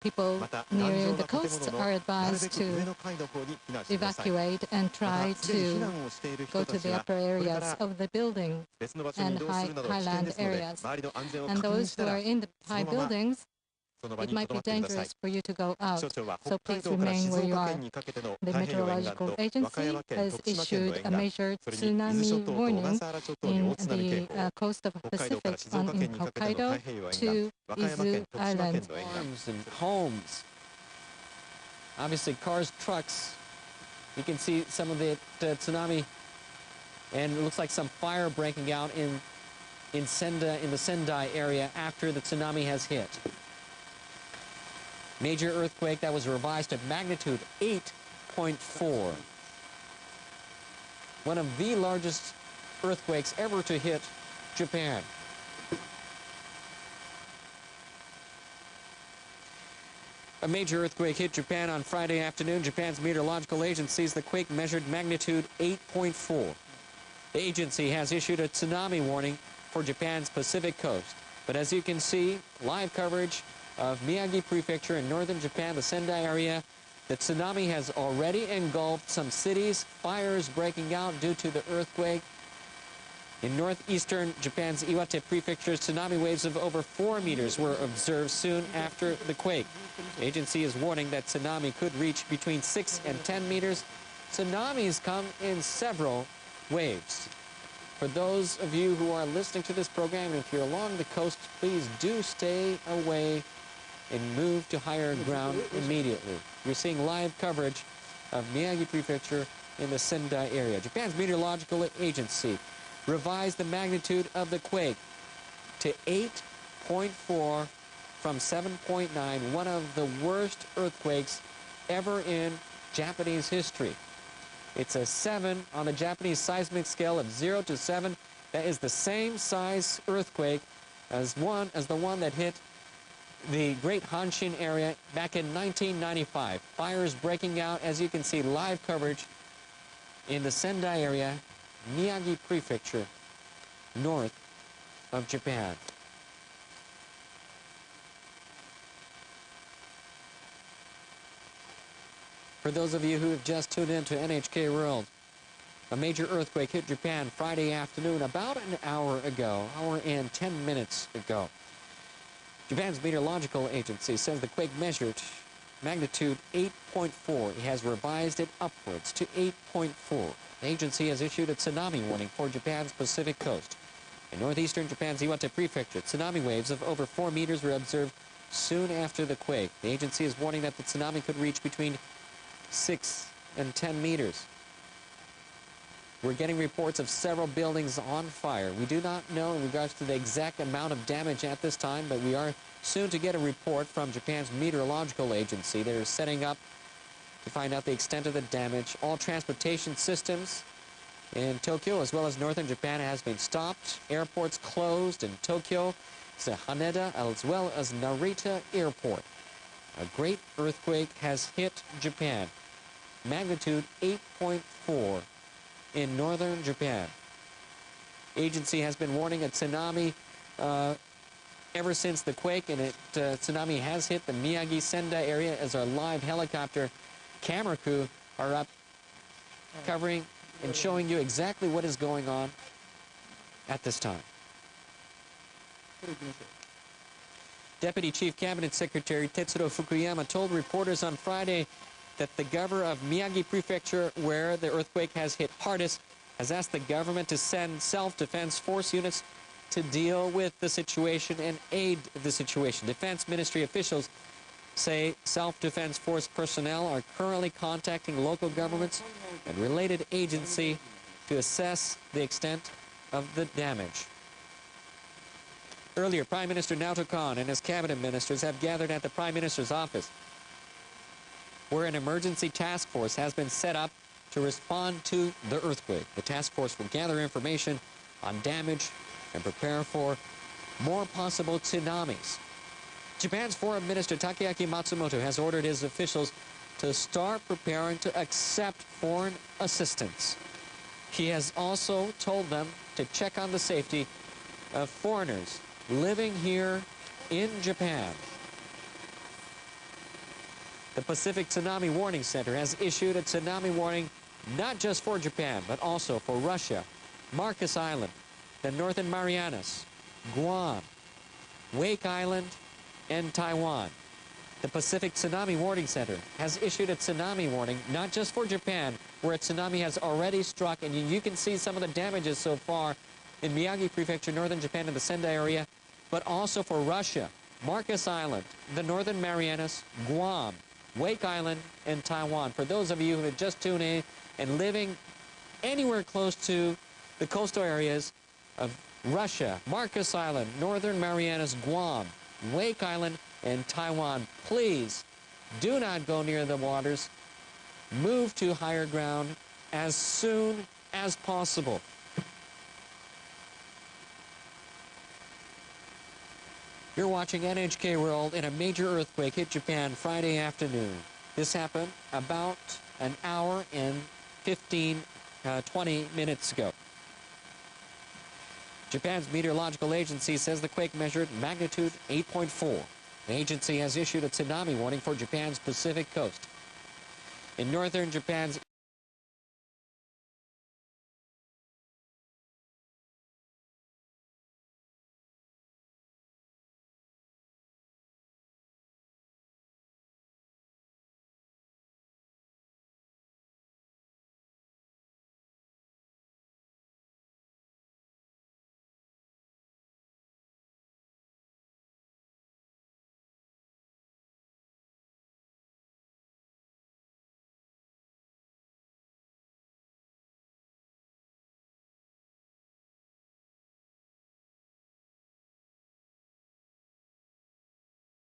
people near the coast are advised to evacuate and try to go to the upper areas of the building and highland areas. And those who are in the high buildings, it might be dangerous for you to go out, so please remain where you are. The Meteorological Agency has issued a major tsunami warning in the coast of Pacific in Hokkaido to Izu Island. Farms and homes. Obviously, cars, trucks. You can see some of the tsunami, and it looks like some fire breaking out in the Sendai area after the tsunami has hit. Major earthquake that was revised to magnitude 8.4. One of the largest earthquakes ever to hit Japan. A major earthquake hit Japan on Friday afternoon. Japan's meteorological agency says the quake measured magnitude 8.4. The agency has issued a tsunami warning for Japan's Pacific coast. But as you can see, live coverage of Miyagi Prefecture in northern Japan, the Sendai area, the tsunami has already engulfed some cities, fires breaking out due to the earthquake. In northeastern Japan's Iwate Prefecture, tsunami waves of over 4 meters were observed soon after the quake. The agency is warning that tsunami could reach between 6 and 10 meters. Tsunamis come in several waves. For those of you who are listening to this program, if you're along the coast, please do stay away and move to higher ground immediately. You're seeing live coverage of Miyagi Prefecture in the Sendai area. Japan's meteorological agency revised the magnitude of the quake to 8.4 from 7.9, one of the worst earthquakes ever in Japanese history. It's a 7 on the Japanese seismic scale of 0 to 7. That is the same size earthquake as the one that hit the Great Hanshin area back in 1995. Fires breaking out, as you can see, live coverage in the Sendai area, Miyagi Prefecture, north of Japan. For those of you who have just tuned in to NHK World, a major earthquake hit Japan Friday afternoon about an hour and 10 minutes ago. Japan's meteorological agency says the quake measured magnitude 8.4. It has revised it upwards to 8.4. The agency has issued a tsunami warning for Japan's Pacific coast. In northeastern Japan's Iwate Prefecture, tsunami waves of over 4 meters were observed soon after the quake. The agency is warning that the tsunami could reach between 6 and 10 meters. We're getting reports of several buildings on fire. We do not know in regards to the exact amount of damage at this time, but we are soon to get a report from Japan's meteorological agency. They're setting up to find out the extent of the damage. All transportation systems in Tokyo as well as northern Japan has been stopped. Airports closed in Tokyo, Haneda, as well as Narita Airport. A great earthquake has hit Japan. Magnitude 8.4 in northern Japan. Agency has been warning a tsunami ever since the quake, and tsunami has hit the Miyagi Sendai area as our live helicopter camera crew are up covering and showing you exactly what is going on at this time. Deputy Chief Cabinet Secretary Tetsuro Fukuyama told reporters on Friday that the governor of Miyagi Prefecture, where the earthquake has hit hardest, has asked the government to send self-defense force units to deal with the situation and aid the situation. Defense Ministry officials say self-defense force personnel are currently contacting local governments and related agencies to assess the extent of the damage. Earlier, Prime Minister Naoto Kan and his cabinet ministers have gathered at the Prime Minister's office, where an emergency task force has been set up to respond to the earthquake. The task force will gather information on damage and prepare for more possible tsunamis. Japan's Foreign Minister Takeaki Matsumoto has ordered his officials to start preparing to accept foreign assistance. He has also told them to check on the safety of foreigners living here in Japan. The Pacific Tsunami Warning Center has issued a tsunami warning not just for Japan, but also for Russia, Marcus Island, the Northern Marianas, Guam, Wake Island, and Taiwan. The Pacific Tsunami Warning Center has issued a tsunami warning not just for Japan, where a tsunami has already struck, and you can see some of the damages so far in Miyagi Prefecture, northern Japan, and the Sendai area, but also for Russia, Marcus Island, the Northern Marianas, Guam, Wake Island, and Taiwan. For those of you who have just tuned in and living anywhere close to the coastal areas of Russia, Marcus Island, Northern Marianas, Guam, Wake Island, and Taiwan, please do not go near the waters. Move to higher ground as soon as possible. You're watching NHK World, and a major earthquake hit Japan Friday afternoon. This happened about an hour and 20 minutes ago. Japan's meteorological agency says the quake measured magnitude 8.4. The agency has issued a tsunami warning for Japan's Pacific coast. In northern Japan's